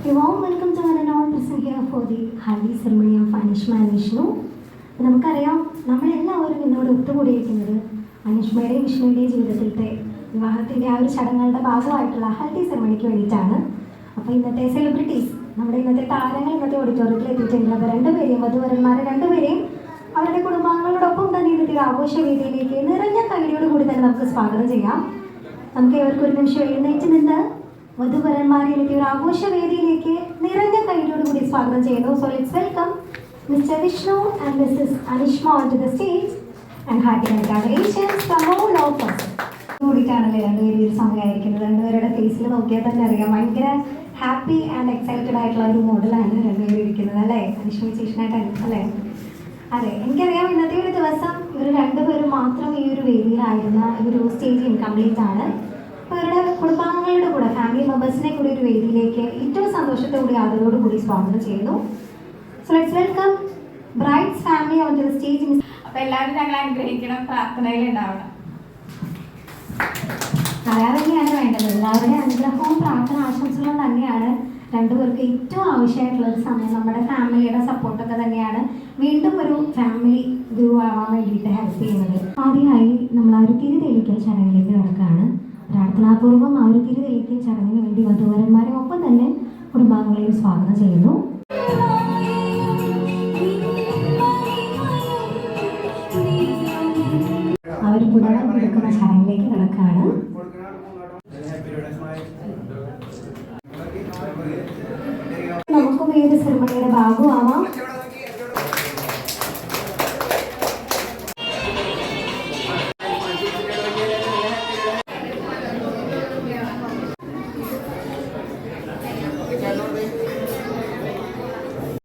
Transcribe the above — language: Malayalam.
A warm welcome to one and all present here for the Haldi ceremony of Anishma and Vishnu. നമുക്കറിയാം നമ്മളെല്ലാവരും ഇന്നോട് ഒത്തുകൂടിയിരിക്കുന്നത് അനുഷ്മയുടെയും വിഷ്ണുവിൻ്റെയും ജീവിതത്തിലത്തെ വിവാഹത്തിൻ്റെ ആ ഒരു ചടങ്ങുകളുടെ ഭാഗമായിട്ടുള്ള ഹൽദി സെറമണിക്ക് വേണ്ടിയിട്ടാണ്. അപ്പോൾ ഇന്നത്തെ സെലിബ്രിറ്റീസ്, നമ്മുടെ ഇന്നത്തെ താരങ്ങൾ ഇന്നത്തെ ഓഡിറ്റോറിയത്തിൽ എത്തിയിട്ടുണ്ട്. അപ്പോൾ രണ്ടുപേരെയും വധുവരന്മാരെ രണ്ടുപേരെയും അവരുടെ കുടുംബാംഗങ്ങളോടൊപ്പം തന്നെ ഇന്നത്തെ ഒരു ആഘോഷവേദിയിലേക്ക് നിറഞ്ഞ കൈയോട് കൂടി തന്നെ നമുക്ക് സ്വാഗതം ചെയ്യാം. നമുക്ക് ഇവർക്ക് ഒരു നിമിഷം എഴുന്നേറ്റ് നിന്ന് വധുവരന്മാരെ ഇന്നത്തെ ഒരു ആഘോഷവേദിയിലേക്ക് നിറഞ്ഞ കൈയോട് കൂടി സ്വാഗതം ചെയ്യുന്നു. So let's welcome Mr. Vishnu and Mrs. Anishma onto the stage and hearty congratulations from all of us. കൂടിയിട്ടാണല്ലേ രണ്ടുപേരും ഒരു സമയമായിരിക്കുന്നത്. രണ്ടുപേരുടെ ഫേസിൽ നോക്കിയാൽ തന്നെ അറിയാം ഭയങ്കര ഹാപ്പി ആൻഡ് എക്സൈറ്റഡ് ആയിട്ടുള്ള ഒരു മോഡലാണ് രണ്ടുപേരും ഇരിക്കുന്നത് അല്ലേ? അനുഷ്മ ചേച്ചനായിട്ട് അല്ലേ? അതെ, എനിക്കറിയാം ഇന്നത്തെ ഒരു ദിവസം ഇവർ രണ്ടുപേരും മാത്രം ഈ ഒരു വേദിയിലായിരുന്ന ഈ ഒരു സ്റ്റേജ് ഇൻകംപ്ലീറ്റ് ആണ്. അപ്പോൾ ഇവരുടെ കുടുംബാംഗങ്ങളുടെ കൂടെ ഫാമിലി മെമ്പേഴ്സിനെ കൂടി ഒരു വേദിയിലേക്ക് ഏറ്റവും സന്തോഷത്തോടുകൂടി ആദരവോടുകൂടി സ്വാഗതം ചെയ്യുന്നു. So let's welcome bride's family onto the stage. അപ്പോൾ എല്ലാവരും ഞങ്ങൾ അനുഗ്രഹിക്കണം, പ്രാർത്ഥനയിൽ ഉണ്ടാവണം. അതാണ് തന്നെയാണ് വേണ്ടത്. എല്ലാവരുടെയും അനുഗ്രഹവും പ്രാർത്ഥന ആശംസകളും തന്നെയാണ് രണ്ടുപേർക്ക് ഏറ്റവും ആവശ്യമായിട്ടുള്ള ഒരു സമയം. നമ്മുടെ ഫാമിലിയുടെ സപ്പോർട്ടൊക്കെ തന്നെയാണ് വീണ്ടും ഒരു ഫാമിലി ഗ്രൂ ആവാൻ വേണ്ടിയിട്ട് ഹെൽപ്പ് ചെയ്യുന്നത്. ആദ്യമായി നമ്മൾ ആ ഒരു തിരി തെളിക്കൽ ചടങ്ങിലേക്ക് കിടക്കുകയാണ്. പ്രാർത്ഥനാപൂർവ്വം ആ ഒരു തിരി തെളിക്കൽ ചടങ്ങിന് വേണ്ടി വധുവരന്മാരെ ഒപ്പം തന്നെ കുടുംബാംഗങ്ങളെയും സ്വാഗതം ചെയ്യുന്നു. അവർ കുടണം കൊടുക്കുന്ന ചടങ്ങിലേക്ക് കിടക്കുകയാണ്. നമുക്കും ഈ ഒരു സെറമണിയുടെ ഭാഗമാവാം.